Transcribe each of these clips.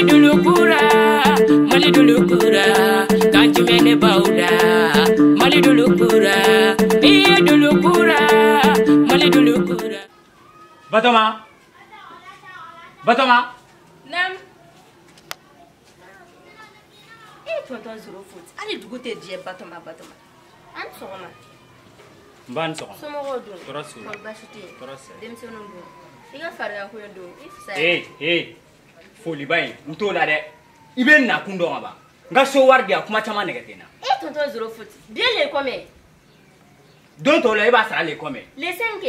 Dulukura, Mali Dulukura, Kanchimene Bauda, Mali Dulukura, Dulukura, Mali Dulukura. Batoma, Nam. Tonton Zoro foot. Allez, du côté de Batoma. An sogoma. Ban sogoma. Somo do. Torasu. Ko bashiti. Torasu. Dem sono do. Iga farga ko do. Ifsa. Foli bay, ntola de. Ibe na kundo ngaba. Nga so wardi akuma chama negatena. Tonton Zoro foot. Bien les comme. Don to le ba sara le comme. Les 5.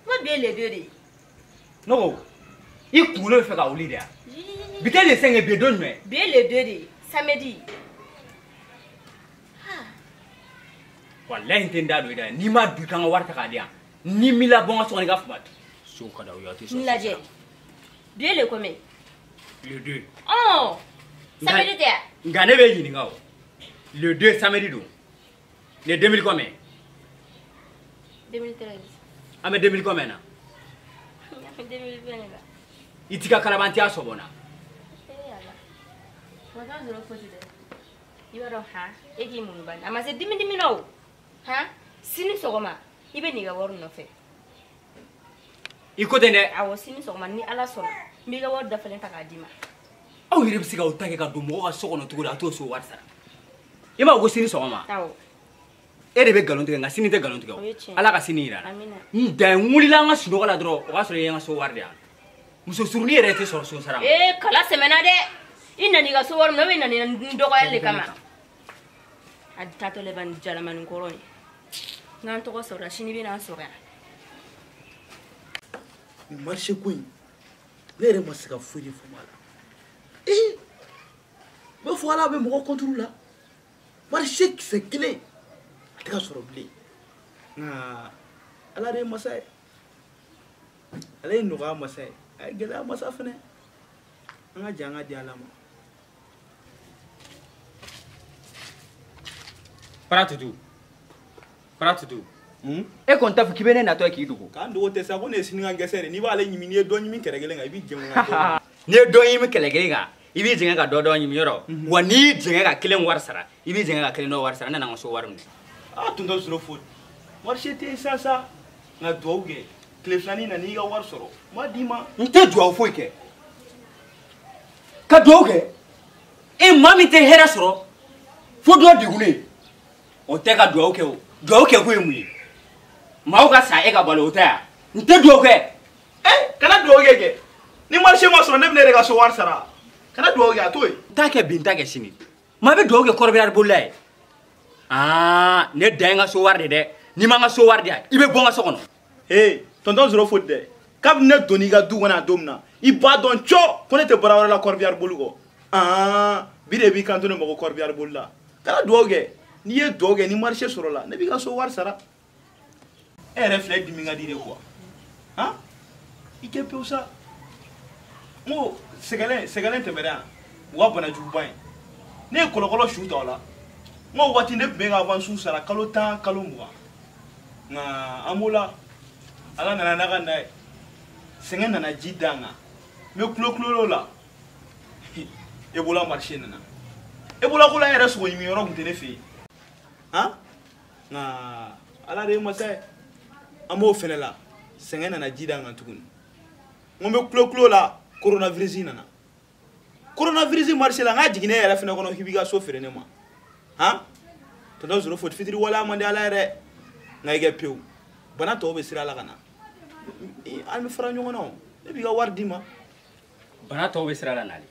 Moi bien les 2 de. No. I kulo fe ka wuli de. Bite le 5 be don me. Bien les 2 de. Samedi. Wallahi tenda do ida ni ma du kan warta ka dia. Ni mila bon so nga fumat. So ka da yati so. Nlaje. Bien les comme. Le 2. Oh. Samedi de. Ngane be yini ngawo. Le 2 samedi do. Le 2000 combien? 2013. Ame 2000 combien na? 2020 là. Itika kalabanti asobona. Tonton Zoro foot de. Yoro ha. Egi mun ban. Ama se dimi no. Ha? Sini sogoma. Ibe ni ga wor no fe. Iko dene. Awo sini sogoma ni ala sona. Mi ga wor da felen taka dima. Aw yiri bisiga o take ka do mo ka sokono tugo to so war sara. Ima go sini sogoma. Awo. E de be galon tige nga sini te galon tige. Ala ka sini ira. Amina. Nda ngulila nga suno kala dro o ka so ye nga so war dia. Muso surni ere te so sara. Kala semena de. Ina ni ga so war no ina ni ndogo yalle kama. Ad tato le ban jala man koroni. Nan to ko so rashini bi na so ga. Marché coin. Ne re masika furi fumala. Me voilà be mo contrôle là. Marché qui fait clé. Tika soro blé. Ala re masai. Ala no ga masai. Ay gela masa fene. Nga janga di alama. Paratu tu. E konta fu kibene na to ki dugo. Kan do te sa ko ne sininga ngesere ni ba le nyimi ni do nyimi keregele nga ibi jenga. Ne do yimi kelegele ga. Ibi jenga ga do nyimi yoro. Wani jenga ga kilen war sara. Ibi jenga ga kilen no war sara na nga so war ni. Tonton Zoro foot. Marché te sasa nga doge. Kleflani na ni ga war soro. Ma dima. Nte do fo ke. Ka doge. E mami te hera soro. Fo do digune. O te ka do ke o. Do ke ko emu. Ma o ka sa e ka balo o ta. Nte do ke. Kana doge ke. Ni marché ma soro ne bne re ga so war sara. Kana doge atoy. Ta ke binta ke sini. Ma be doge korbiar bollay. Ne denga so war de. Ni ma nga so war de. Ibe bonga so kono. Tonton Zoro foot de. Kab ne doni ga du wana domna. I ba don cho ko ne te bara la korbiar bolugo. Bi de bi kanto ne mo korbiar bolla. Kana doge. Ni ye doge ni marché soro la. Ne bi ga so war sara. Reflet di mi nga dire quoi. Ike pe usa. Mo segalen te mera. Wa bana juban. Ne kolokolo shoot ola. Mo wati ne be ga avansu sara kalo tan kalo muwa. Na amula ala nana naga na sengen nana jidanga. Me klo la. Ebola marché nana. Ebola ko la era so yimi yoro gutene fe. Na ala re masa amo fenela sengen nana jidanga tukun. Ngombe klo la coronavirus nana. Coronavirus marché la nga jigine era fena kono hibiga so fere ne ma. Tonton Zoro foot fitiri wala mande ala re nga ige pew. Bana to be sira la kana. Al mi fara nyongo no. Ne bi ga war dima. Bana to be sira la nali.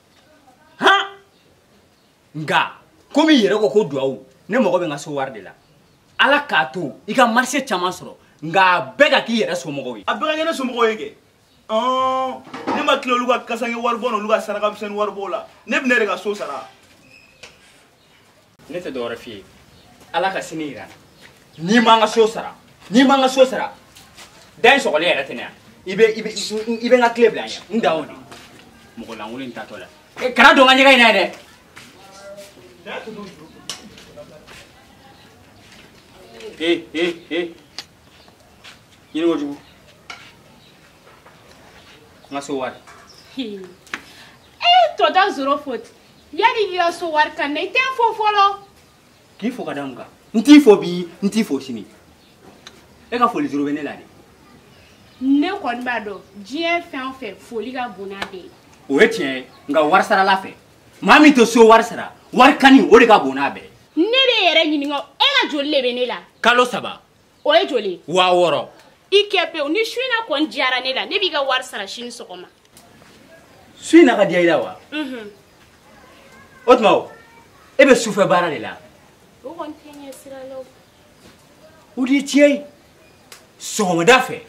Nga komi yere ko duawu ne mo ko be nga so war de la. Ala ka to I ka marché chama soro. Nga bega ki yere so mo ko wi. Abega ngene so mo ko yeke. Ne ma kilo luga kasange war bono luga saraka bisen war bola. Ne bne re ga so sara. Ne te dora fi. Ala ka sini ira. Ni ma nga so sara. Dan so ko le era tena. Ibe nga club la nya. Ndawoni. Mo ko la ngulin tatola. Kana do nga nyega ina de. Ɲini kojugu. N ka so wari. Tonton Zoro Foti yani i ka so wari kan na i tɛ fɔ fɔlɔ. K'i fo ka da mun kan n t'i fo bi n t'i fo sini e ka foli juru bɛ ne la de. Ne kɔni b'a dɔn diɲɛ fɛn o fɛn foli ka bon n'a bɛɛ ye. O ye tiɲɛ ye nka wari sarala fɛ maa min tɛ so wari sara wari kani o de ka bon n'a bɛɛ. Ne bɛ yɛrɛ ɲininka e ka joli de bɛ ne la. Kalo 3. O ye joli. 6000. I kɛ pewu ni su in na kɔni diyara ne la ne b'i ka wari sara sini sɔgɔma. Su in na ka diya i la wa. O tuma o e bɛ sufɛ baara de la. O kɔni tɛ ɲɛ sira la o. O de ye tiɲɛ ye sɔgɔmada fɛ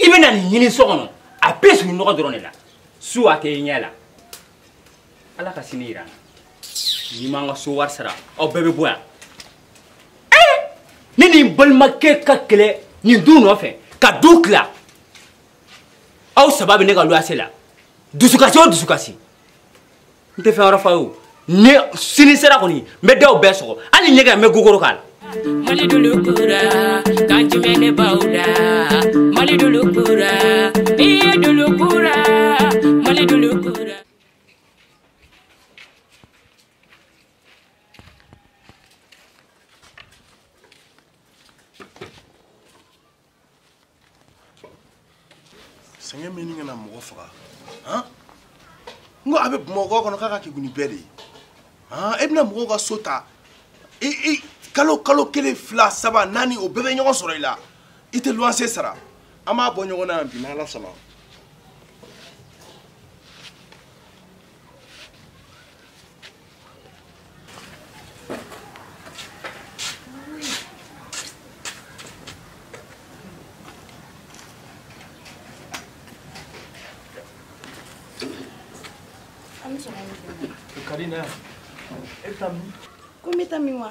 i bɛ na nin ɲini so kɔnɔ a bɛɛ sigi nɔgɔ dɔrɔn de la su a tɛ i ɲɛ la ala ka sini yira n na n'i m'an ka so wari sara aw bɛɛ bɛ bɔ yan ni nin balimakɛ ka kɛlɛ nin du nɔfɛ ka du tila aw saba bɛ ne ka luwanse la dusukasi o dusukasi n tɛ fɛn wɛrɛ fɔ a ye o ni sini sera kɔni n bɛ da o bɛɛ sɔgɔ hali ɲɛgɛn n bɛ gogoro k'a la. Mali dulukura kanji mene bauda Mali dulukura iye dulukura Mali dulukura Sɛgɛn min ni kana mɔgɔ faga han n ko a bɛ Bamakɔ kɔnɔ k'a ka kɛ ni bɛɛ de ye han e bɛna mɔgɔw ka so ta kalo 1 2 3 4 o bɛɛ bɛ ɲɔgɔn sɔrɔ i la i tɛ luwanse sara an b'a bɔ ɲɔgɔn na yan bi n'Ala sɔnna. Karina e bɛ taa min? Ko n bɛ taa min wa?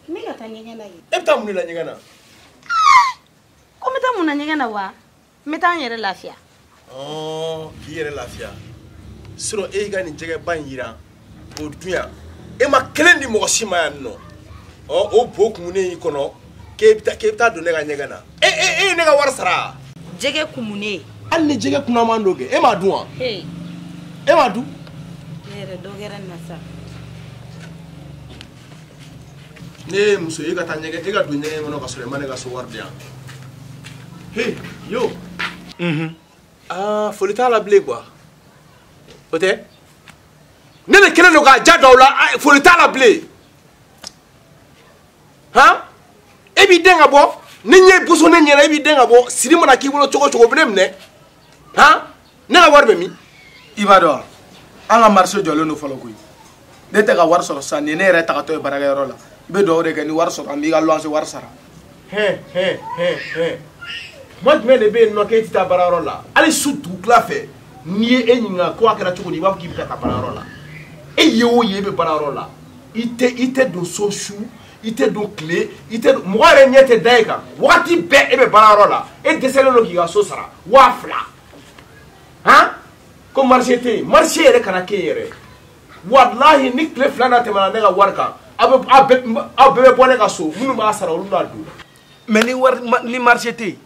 N bɛ ka taa ɲɛgɛn na ye. E bɛ taa mun de la ɲɛgɛn na? Ko n bɛ taa mun na ɲɛgɛn na wa? N bɛ taa n yɛrɛ lafiya. K'i yɛrɛ lafiya sinon e y'i ka nin jɛgɛba in jiran o dun yan e ma kelen di mɔgɔ si ma yan nɔ o bo kumunen y'i kɔnɔ k'e bɛ taa don ne ka ɲɛgɛn na e ye ne ka wari sara. Jɛgɛ kumunen. Hali ni jɛgɛ kunaman dɔ kɛ e m'a dun wa? E m'a dun? Ne yɛrɛ dɔ kɛra nin na sa. Ne ye muso ye e ka taa ɲɛgɛn e ka don ɲɛgɛn kɔnɔ ka sɔrɔ e ma ne ka so wari di yan. Yo. Foli t'a la bilen quoi o tɛ ne de kelen don k'a ja don aw la foli t'a la bilen han e b'i den ka bɔ ni ɲɛ boso ne ɲɛna e b'i den ka bɔ siri mana k'i bolo cogo o cogo o bɛ ne minɛ han ne ka wari bɛ min. I b'a dɔn wa an ka marché jɔlen don fɔlɔ koyi ne tɛ ka wari sɔrɔ sisan nin ye ne yɛrɛ tagatɔ ye baarakɛyɔrɔ la n bɛ dugawu de kɛ ni wari sɔrɔ an b'i ka luwanse wari sara. Kuma jumɛn de bɛ yen nɔ k'e tɛ taa baarayɔrɔ la hali su dugutila fɛ n'i ye e ɲininka ko a kɛra cogo di i b'a fɔ k'i bɛ taa baarayɔrɔ la e ye o ye e bɛ baarayɔrɔ la i tɛ don so su i tɛ don tile mɔgɔ yɛrɛ ɲɛ tɛ da e kan wagati bɛɛ e bɛ baarayɔrɔ la e dɛsɛlen don k'i ka so sara 2000 han ko marché tɛ yen marché yɛrɛ kana kɛ yɛrɛ walahi ni tile 2 na tɛmɛna ne ka wari kan aw bɛɛ bɛ bɔ ne ka so minnu b'a sara olu b'a don. mais ni marché tɛ yen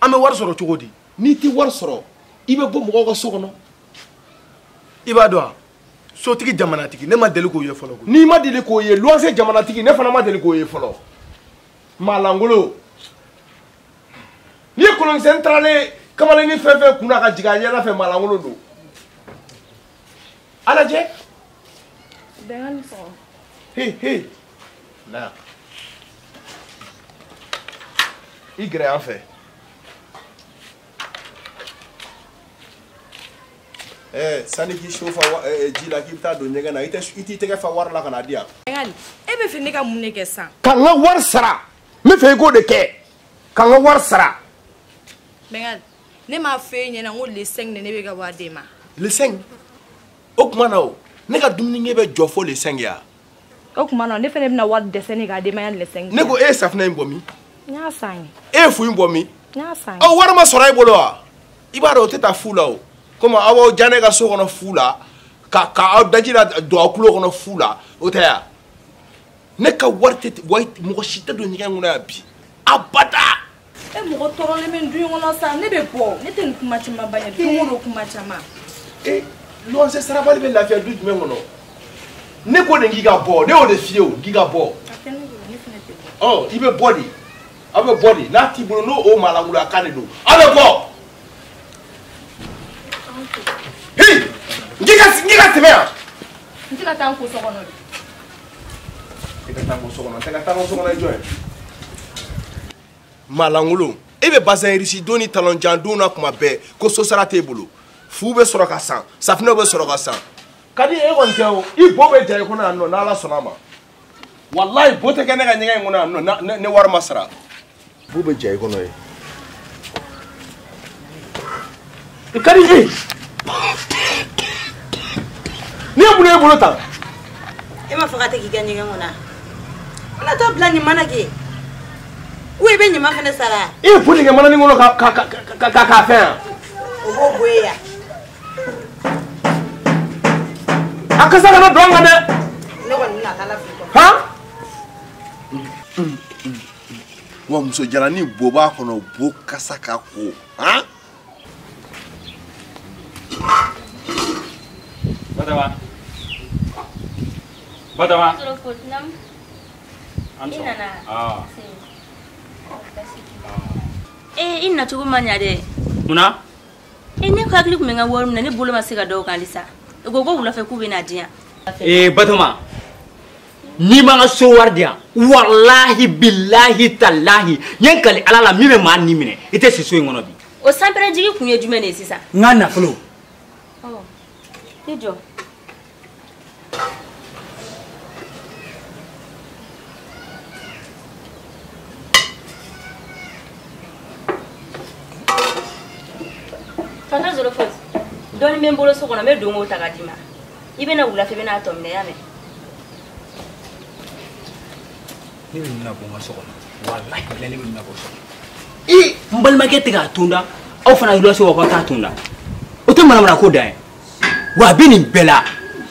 an bɛ wari sɔrɔ cogo di? N'i tɛ wari sɔrɔ i bɛ bɔ mɔgɔw ka so kɔnɔ. I b'a dɔn wa sotigi jamanatigi ne ma deli k'o ye fɔlɔ koyi. N'i ma deli k'o ye luwanse jamanatigi ne fana ma deli k'o ye fɔlɔ maalankolon n'i ye kolonkisɛni taralen kamalenni fɛn fɛn kunna ka jigin a ɲɛda fɛ maalankolon don a lajɛ. Bɛngali sɔgɔ. Na i gɛrɛ yan fɛ. Sani k'i so fa ji la k'i bɛ taa don ɲɛgɛn na i t'i tɛgɛ fa wari la ka na di yan. Bɛngali e bɛ fɛ ne ka mun de kɛ sisan? Ka n ka wari sara n bɛ fɛ i k'o de kɛ ka n ka wari sara. Bɛngali ne m'a fɔ e ɲɛna n ko le 5 de ne bɛ ka wari d'e ma. Le 5 o tuma na o ne ka dumunikɛ bɛ jɔ fo le 5 ya. O tuma na ne fana bɛna wari dɛsɛ ne k'a d'e ma yan le 5. Ne ko e ye safunɛ in bɔ min? N y'a san ye. E ye fu in bɔ min? N y'a san ye. Ɔ wari ma sɔrɔ e bolo wa? I b'a dɔn o tɛ taa fu la o. Komi aw b'aw ja ne ka so kɔnɔ fu la ka aw daji la don aw tulo kɔnɔ fu la o tɛ yan. Ne ka wari tɛ mɔgɔ si tɛ don ɲɛgɛn kɔnɔ yan bi abada. E mɔgɔ tɔɔrɔlen bɛ du kɔnɔ sa ne bɛ bɔ ne tɛ nin kuma caman ba ye don o don kuma caman. Luwanse sarabali bɛ lafiya du jumɛn kɔnɔ ne ko nin k'i ka bɔ ne y'o de f'i ye o k'i ka bɔ. I bɛ bɔ de a bɛ bɔ de n'a t'i bolo n'o o malangolo a kan de don a bɛ bɔ. Hi n k'i ka tɛmɛ yan. N tɛ ka taa n ko so kɔnɔ de. I ka taa n ko so kɔnɔ n tɛ ka taa n ko so kɔnɔ jɔn ye. Malangolo e bɛ bazin irisi don ni talonjan don na kuma bɛɛ ko so sara t'e bolo fu bɛ sɔrɔ ka san safinɛw bɛ sɔrɔ ka san ka di e kɔni tɛ o i bo bɛ ja i kɔnɔ yan nɔ n'Ala sɔnna a ma walayi bo tɛ kɛ ne ka ɲɛgɛn in kɔnɔ yan nɔ ne wari ma sara bo bɛ ja i kɔnɔ ye ka di e ne ye mun ye e bolo tan e ma fɔ ka tɛ k'i ka ɲɛgɛn kɔnɔ ala t'a bila nin mana kɛ ou i bɛ ɲama fana sara e ye poli kɛ mana nin kɔnɔ ka fɛn yan o b'o bɔ ye yan a kasa kana don an kan dɛ ne kɔni bɛna taa lafiya han wa muso jalani bo b'a kɔnɔ bo kasa ka ko han Batama i na cogo man ɲa dɛ munna ne ko hakili tun bɛ n ka wari min na ne bolo ma se ka dɔw kan halisa u ko wulafɛ k'u bɛ na di yan Batama n'i ma n ka so wari di yan walahi bilahi talahi n kali ala la min bɛ maa ni minɛ i tɛ si so in kɔnɔ bi o sanpɛrɛ jigi kun ye jumɛn de ye sisan n ka nafolo i jɔ Tante Zorofos, dɔɔni bɛ n bolo so kɔnɔ n bɛ don o ta ka d'i ma i bɛna wulafɛ i bɛna a tɔ minɛ y'a mɛn. Ne bɛ ɲina bɔ n ka so kɔnɔ walahi bilahi ne bɛ ɲina bɔ so kɔnɔ n balimakɛ tɛ k'a tunda aw fana yɛrɛ se wa k'aw t'a tunda o tɛ manamana ko dan ye wa a bɛ nin bɛɛ la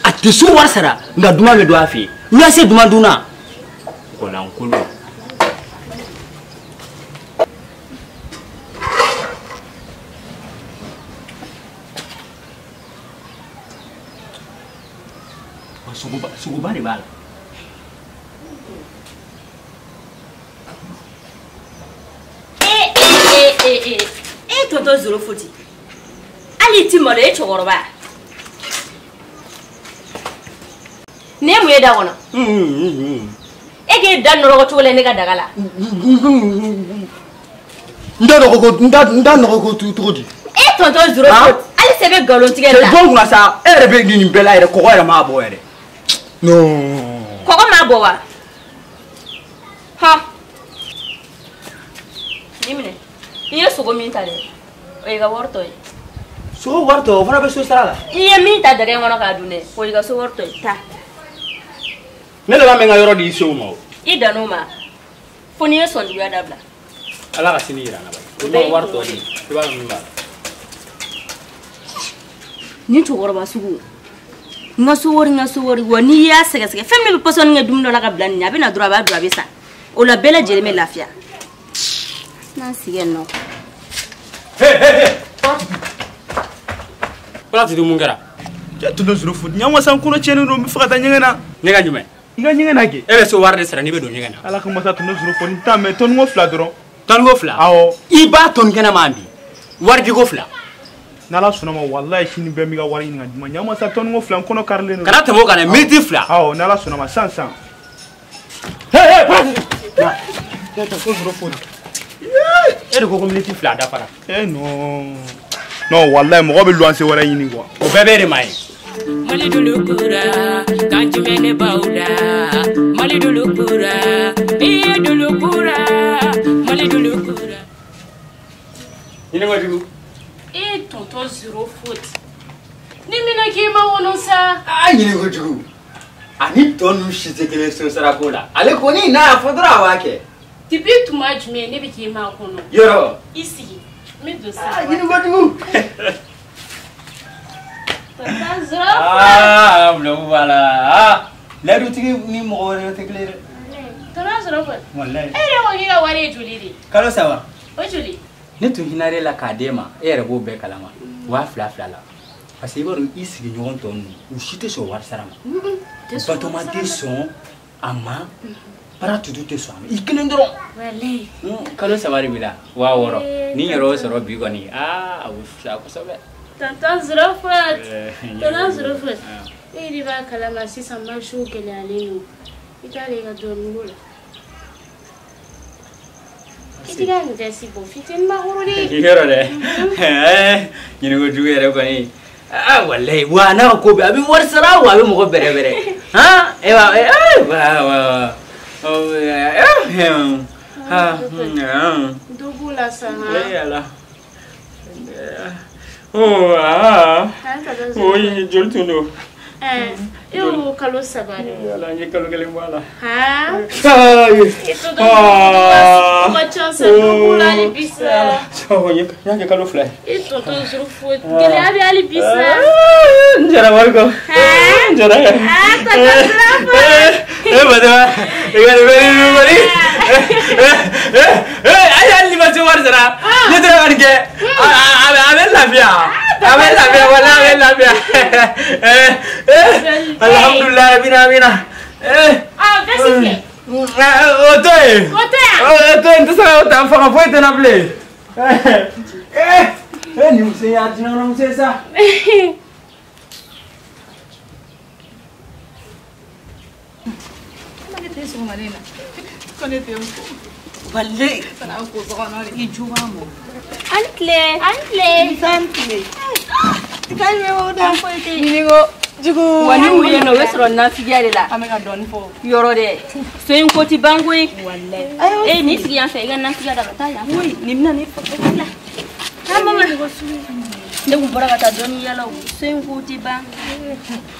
a tɛ so wari sara nka dunan bɛ don a fɛ yen n y'a se dunan dun na kɔlankolon. Suguba de b'a la tonton Zorofos hali i ti malo e cɛkɔrɔba ne ye mun ye da kɔnɔ e k'e da nɔrɔgɔ cogo la ne ka daga la n t'a nɔgɔ ko cogo di tonton Zorofos hali sɛ bɛ nkalon tigɛ la jɔn kunna sa e yɛrɛ bɛ nin bɛɛ la yɛrɛ kɔgɔ yɛrɛ m'a bɔ yɛrɛ non kɔgɔ m'a bɔ wa hɔn ni minɛ i ye sogo min ta dɛ o y'i ka wari tɔ ye sogo wari tɔ o fana bɛ so sara la i ye min ta daga in kɔnɔ k'a dun dɛ o y'i ka so wari tɔ ye ta ne laban bɛ n ka yɔrɔ di sew ma o i dan'o ma fo n'i ye sɔnjuguya dabila ala ka sini yira n na ba i wari tɔ di i b'a dɔn min b'a la nin cɛkɔrɔba sugu n ka so wari wa n'i y'a sɛgɛsɛgɛ fɛn min bɛ pɔsɔni kɛ dumuni dɔ la ka bila nin ɲɛ a bɛ na dɔrɔn a b'a dun a bɛ sa o la bɛɛ lajɛlen bɛ lafiya n'an sigi yen nɔ Pala ti mun kɛra tonton Zorofos ɲan wasa n kɔnɔ tiɲɛnen don n bɛ fɛ ka taa ɲɛgɛn na ne ka jumɛn i ka ɲɛgɛn na kɛ e bɛ so wari de sara n'i bɛ don ɲɛgɛn na ala ka masa tonton Zorofos n t'a mɛn tɔni ko 2 dɔrɔn tɔni ko 2 awɔ i b'a tɔni kɛnɛ ma bi wari di ko 2 n'ala sɔnna ma walayi sini bɛɛ mi ka wari ɲini ka di ma ɲan wasa tɔni ko 2 n kɔnɔ karilen don kana tɛmɛ o kan dɛ miniti 2 awɔ n'ala sɔnna ma san tonton Zorofos e de ko miniti 2 dafara non walayi mɔgɔ bɛ luwanse wɛrɛ ɲini quoi o bɛɛ b'e de ma ye Mali dulukura kanjumene bauda Mali dulukura dulukura Mali dulukura ɲini ko jugu tonton Zorofos ni mina k'i ma wɔlɔ sa ɲini ko jugu ani tɔ ninnu si tɛ kelen so sara ko la ale kɔni n'a y'a fɔ dɔrɔn a b'a kɛ depuis tuma jumɛn ne bɛ k'i ma kɔnɔ yɔrɔ i sigi n bɛ don sa ɲini ko jugu tonton Zorofos bulon b'a la ladutigi ni mɔgɔ wɛrɛ tɛ kelen dɛ Tana zorofa. Wallahi. Ko ga wari juli di. Kalo sawa. O juli. Ne tun hinare la k'a d'e ma e yɛrɛ b'o bɛɛ kalama wa fila la parce que i b'a dɔn i sigiɲɔgɔn tɔ ninnu u si tɛ sɔn wari sara ma Batoma tɛ sɔn a ma bara tutu tɛ sɔn a ma i kelen dɔrɔn Wallahi. kalo saba de b'i la 6000 ni n yɛrɛ y'o sɔrɔ bi kɔni a bɛ fisaya kosɛbɛ. Tana zorofa. Tana zorofa. E di ba kalama sisan marché gɛlɛyalen don. I t'ale ka dɔɔnin b'o la. Itiga ndesi bo fitin ma horodi. Yoro de. Nyini jugu yɛrɛ kɔni. Ah wallahi wa na ko be abi war sara wa be mo bere bere. Ha? Wa. Ha. Dubula sana. Yala. Oh ah. Oi jol tundo. Eu kalo sabari. Yala ni kalo kelen wala. Ha? Itu macam sebula ali bisa. So ni kalo fly. Itu tu suruh food. Gele abi ali bisa. Jara warko. Jara. Tak kenapa. Betul. Ikan beri. Ayah ni macam mana jara? Ni terang ke? Amen lafia. Amen lafia. Wala amen lafia. Alhamdulillah bina. Kasih. Otoy. Otoy itu saya tak faham apa itu nak beli. Ni mesti ya, jangan mesti sah. Wallahi sana ko zona ni juwa mo Antle. santle tikal me woda ni go jugo Wani uye no wesro na figare la. ameka don fo Yoro de. So yin koti bangwe. wallahi Eh ni sigi yan fe gan na figara ta ya. oui nimna ni fo la Ha mama. Ne ku bora kata doni yala u. So yin koti bang.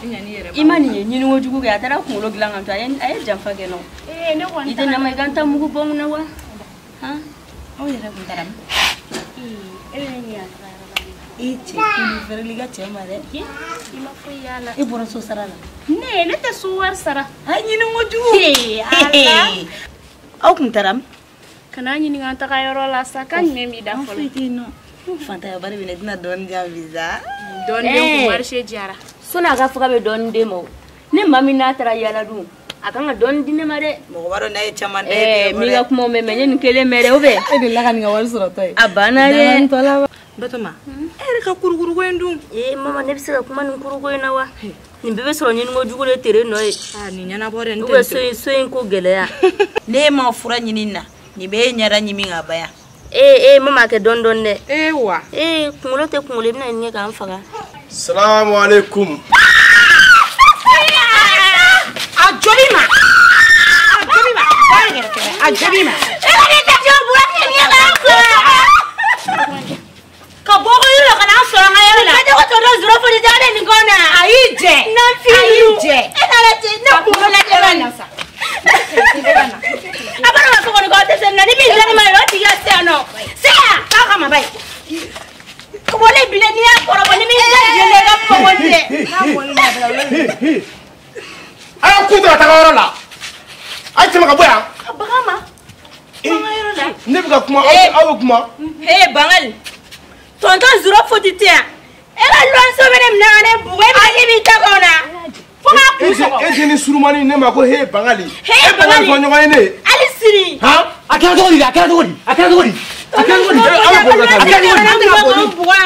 nyani yere Imani ye nyini wojugu ga tara ku lo gilanga to ayen aye jamfa ge no. Ne kon. Ite na mai ganta mugu bong na wa. Ha? o yere ko taram Ni ya. ichi ni verliga chema de Ima fuyala. e bora so sarala Ne te suwar sara. ay ni ngo jugo ala. au kun taram Kana nyini nganta kayoro la sakan memi da folo. no fanta ya bari bine dina don ja visa Don de ko marché jara. Suna ga fuka be don demo. Ne mami na tara yala du. Akanga don dine mare. mo baro na e chama de Mi ga kuma me menye nkele mere obe. e de la kan ga wal sura toy Abana re. Batoma ere ka kuruguru gwendum Mama ne bisika kuma nkuru ko ina wa. Ni bebe soro nyini ngo jugule tere no e. ni nyana bore nte Ube so yin ko gele ya. ne ma fura nyinina ni be nyara nyimi ngabaya Mama ke don don de. ewa Kungulo te kungulo bina nye ka mfaga. Assalamu alaikum. ajobima ajobima ka bogo yiro kana sora ngayela ka ko todo zuro fodi dade ni gona aije na filu aije edala ti na ko la de bana sa abana ma ko ni ko te sen na ni bi zani ma ro ti ya se no se ka ka ma bai ko bole bi ni ya ko ro ni mi je le ga po wonde na ko ni na bla Ayo kutra takawara la. Ayo cuma kaboya. bagama ngayro la Ne bi ka kuma ayo kuma. bangal tonton zuro fodi te era lon so mene mnane buwe ali bi ta kona fonga kuso E ni surumani ne ma ko he bangali. He bangali. Bangali ko nyɔgɔn ye ne. ali siri Ha? Akira togodi. Ayo ko ka ta.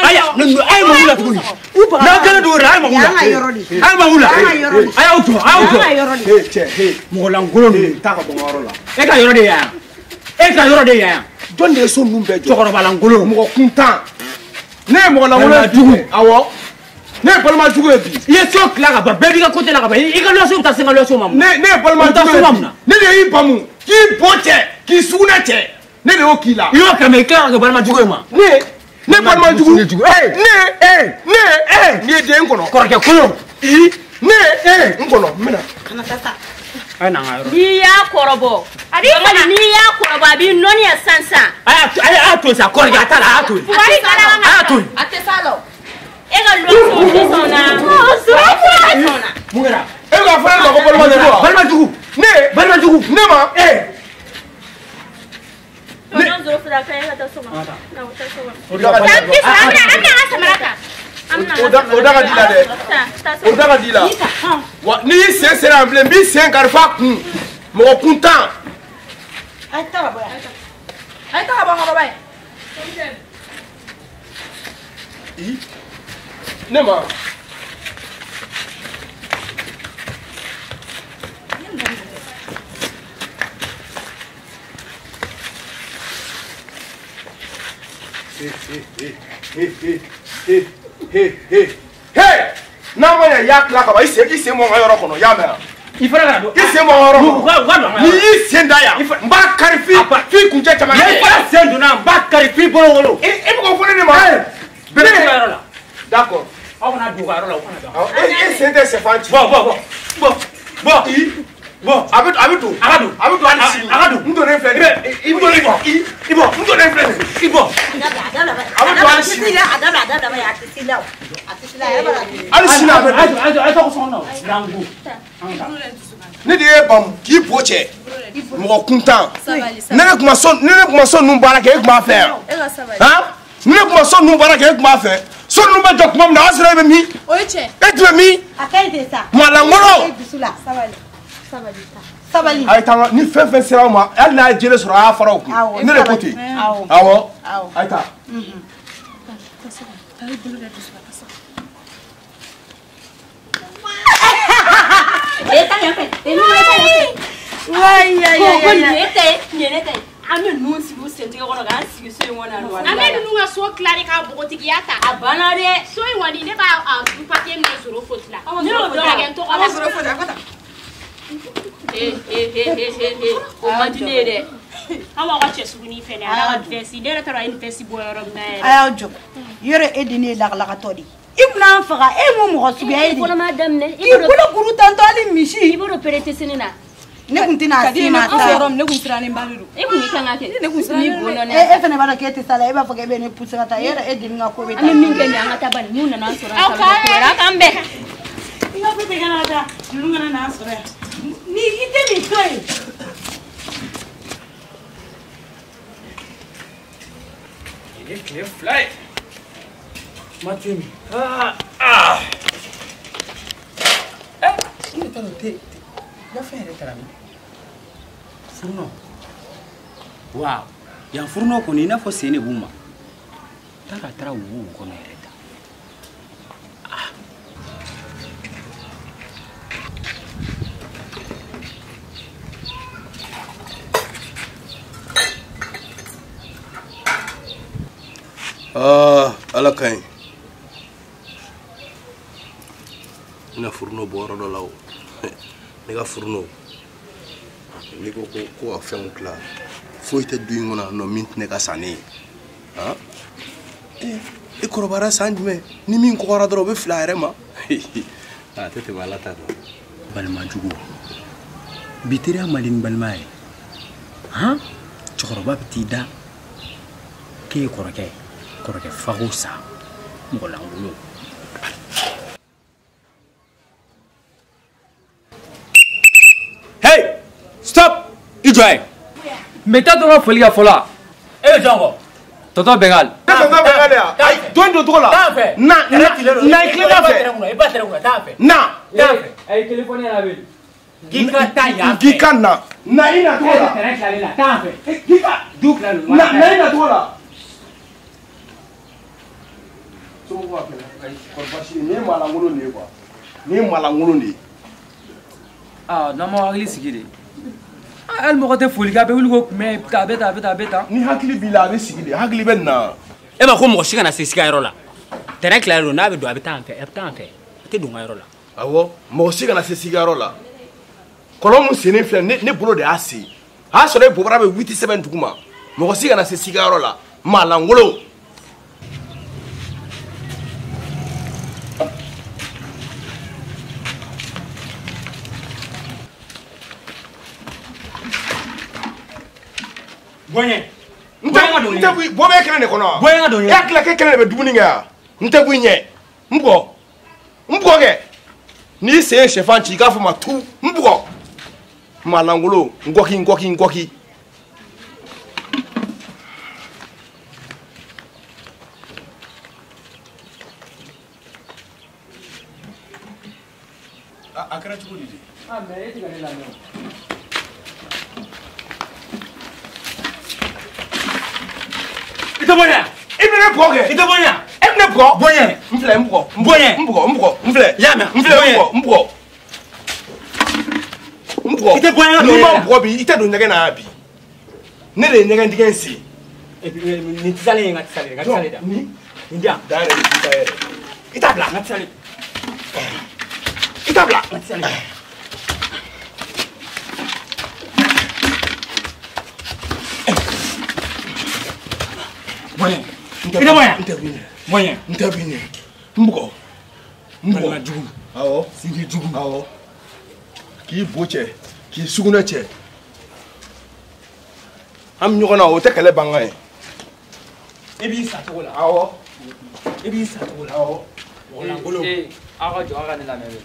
Aya, ayo mangula tuguni. Na kana dora ayo mangula. Ayo mangula. Ayo to. He che he. Mogolan golo ni. Ta ka bɔ yɔrɔ la. E ka yoro de ya. Jɔn de ye so ninnu bɛɛ jɔ? Cɔkɔrɔba langolo. Mɔgɔ kuntan. Ne ye mɔgɔ lankolon Balimajugu. Awɔ. Ne ye balimajugu ye bi. I ye so tila ka ban. Bɛɛ b'i ka côté la ka ban. I ka location bɛ taa se n ka location ma mun? Ne ye balimajugu Taa so ma mun ye na? bi. Ne de y'i bamu. K'i bɔ cɛ. K'i sugunɛ cɛ. Ne de y'o k'i la. I y'o kɛmɛ i tila ka kɛ balimajugu ye ma. Ne balimajugu. Eh. Ni ye den kɔnɔ. Kɔrɔkɛ kolon. N kɔnɔ n bɛna. Ayo na n ka yɔrɔ. Ni y'a kɔrɔbɔ. Bangali ni y'a kɔrɔbɔ a b'i nɔni ya sansan. A to sa kɔrɔkɛ a t'a la a y'a to yen. A to yen. A tɛ s'a la. E ka location tɛ sɔn na. Mun kɛra? E ka fɔ ne ma ko balimajugu wa? Balimajugu. Ne jugu ne ma Odaga dila dɛ. Odaga dila. Wa ni sen sera en bilen bi sen karifa kun. Mɔgɔ kuntan. Ay ta ba. Ay ta ba ngoro bay. Ne ma. Hey! N'a ma ɲɛ y'a tila ka ban i sen bɔ n ka yɔrɔ kɔnɔ y'a mɛn wa. I fana ka don. I sen bɔ n ka yɔrɔ kɔnɔ. N'i y'i sen da yan n b'a kari f'i kuncɛ caman. Ne fana sen donna n b'a kari f'i bolo wolo. I bɛ k'o fɔ ne de ma. Bɛɛ bɛ yɔrɔ la. D'accord. Aw kana don u ka yɔrɔ la, u kana don. E sen tɛ sɛfan ci. Bon, a bɛ don. A ka don hali sini. A ka don. N donnen filɛ nin ye. I bɔ. N donnen filɛ nin ye. I bɔ. A bɛ don hali sini. Hali sini a bɛ don. A tɔgɔ sɔn na. N'an ko. Ne de ye bamu k'i bo cɛ. Mɔgɔ kuntan. Ne tun ma sɔn ninnu baara kɛ e tun b'a fɛ yan. Han? Ni ne tun ma sɔn ninnu baara kɛ e tun b'a fɛ. Sɔn ninnu bɛ jɔ tuma min na a sɔrɔ e bɛ min? O ye tiɲɛ. E tun bɛ min? A ka ɲi ten sa. Malangolo. Sabali. A ye taa ni fɛn fɛn sera aw ma hali n'a ye jele sɔrɔ a y'a fara aw kun. Ne de ko ten. Awɔ. A ye taa. An bɛ ninnu sigi u sentigɛ kɔnɔ k'an sigi so in kɔnɔ. An bɛ ninnu ka so tilali ka bogotigiya ta. A banna dɛ. So in kɔni ne b'a papier minɛ sɔrɔ foti la. Ne y'o dɔn ka kɛ n tɔgɔ la. O man di ne ye dɛ. An b'aw ka cɛ suguni fɛnɛ ala ka vɛsi ne yɛrɛ taara vɛsi bɔ yɔrɔ min na yɛrɛ. A y'aw jɔ yɔrɔ e de ne ye lakalakatɔ de i bɛna an faga e m'o mɔgɔ suguya ye de. I bolo ma daminɛ. K'i bolo kuru tantɔ hali misi. I bolo perete sini na. Ne kun tɛna a se ma taa yɔrɔ min ne kun sirannen ba de don. E kun y'i kan ka kɛ. Ne kun sirannen don. e fana b'a dɔn k'e tɛ sa la e b'a fɔ k'e bɛ ne pousse ka taa yɔrɔ e de min ka ko bɛ taa. An bɛ min kɛ nin an ka taa bani n'u nana an sɔrɔ an kalo ko wɛrɛ a k'an bɛn. I ka foyi tɛ ka na taa ninnu kana n'an sɔrɔ yan ni i tɛ nin to yen. Ni tile fila ye. Ma to yen. Ne taara o tɛ fɛn yɛrɛ taara min. Furunɔ. Waaw yan furunɔ kɔni i n'a fɔ sen de b'u ma. Taa ka taara wo kɔnɔ yɛrɛ ta. Ala ka ɲi. Ina furunɔ bɔ yɔrɔ dɔ la o. Ne ka furunɔ n'i ko ko ka fɛnw tila foyi tɛ du in kɔnɔ nɔ min tɛ ne ka san ne ye. I kɔrɔbayara san jumɛn ni min kɔgɔra dɔrɔn o bɛ fila yɛrɛ ma. A tɛ tɛmɛ Ala ta kan. Balimajugu bi teriya man di ni balima ye. Cɛkɔrɔba bɛ t'i da k'e ye kɔrɔkɛ fago sa mɔgɔ lankolon. Hey! Stop! I jɔ ye. Mɛ taa dɔrɔn foli ka fɔ la. E bɛ jɔn kɔ? Tonton Bengal. Tonton Bengal de ya? Don don togo la. Taa fɛ. Na i tilenna fɛ. I ba tɛrɛ kunna taa fɛ. Na. Taa fɛ. A ye téléphone yɛrɛ wele. Gika ta yan fɛ. Gika na. Na i na togo la. Tɛrɛ tilalen la. Taa fɛ. Gika. Du tilalen. Na i na togo la. Somɔgɔw b'a kɛlɛ. Kɔri baasi nin ye maalankolon de ye quoi. Nin ye maalankolon de ye. N'an ma hakili sigi de. Hali mɔgɔ tɛ foli kɛ a bɛ wuli ko kunbɛn a bɛ tan. Ni hakili b'i la a bɛ sigi de hakili bɛ na. E ma ko mɔgɔ si kana se sigayɔrɔ la. Tɛrɛ tilalen don n'a bɛ don a bɛ taa an fɛ a tɛ don n ka yɔrɔ la. Awɔ mɔgɔ si kana se sigayɔrɔ la. Kɔlɔn mun sennen filɛ ne bolo de y'a se. A y'a sɔrɔ e bobara bɛ 8 sɛbɛn dugu ma. Mɔgɔ si kana se sigayɔrɔ la. Maalankolon. Boɲɛ. N tɛ bɔ bɛ kɛnɛ de kɔnɔ. Boɲɛ ka don ɲɛ. E hakili kɛ kɛnɛ de bɛ dumuni kɛ yan. N tɛ bɔ i ɲɛ. N bugɔ kɛ. N'i sen ye sɛfan ci i k'a fɔ ma tu. N bugɔ. Malangolo, ngoki. Akara chukudi. Mais tu connais la main. Ito bonya. Ibne boge. Ito bonya. Ibne bo. Bonya. Mfle mbo. Bonya. Mfle. Yama. Mfle mbo. Ito bonya. Ni ma mbo bi ite do nyege na abi. Ne le nyege ndigensi. Ni tsale ngati tsale da. Ni ndia. Dare itaere. Itabla ngati tsale. Itabla. Ngati tsale. Bonya. Ito bonya. Bonya. Ntabine. Mbugo. Mbugo jugu. Awo. Singi jugu. Awo. Ki boche. Ki suguna che. Am nyogona o te kale banga e. Ebi satola. Awo. Ebi satola. Awo. Wala ngolo. Aga jo aga ne la mebe.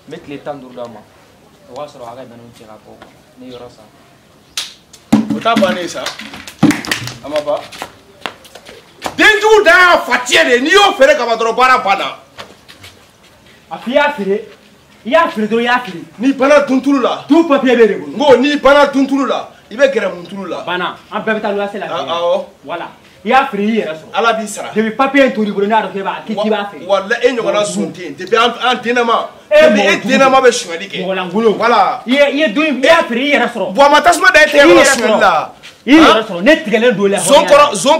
Met le temps d'urdama. Wa soro aga benu tira ko. Ni yoro sa. Ota bane sa. Amaba. Denju da fatiere ni yo fere ka badro bara bana. Afia fere. Ya fere do ya fere. Ni bana tuntulu la. Tout papier bere go. Ngo ni bana tuntulu la. Ibe gere muntulu la. Bana, an bɛɛ bɛ taa luwase la. Awɔ. Voilà. I y'a feere i yɛrɛ sɔrɔ. Ala b'i sara. Depuis papier in tor'i bolo n'a dɔn k'i b'a feere. Wala e ɲɔgɔnna sɔn ten depuis an denama. E denama bɛ suɲɛli kɛ. Mɔgɔlankolon. Voilà. I ye don i y'a feere i yɛrɛ sɔrɔ. Buwama tasuma da e tɛgɛ kɔnɔ suɲɛli la. I yɛrɛ sɔrɔ ne tigɛlen don la. Zon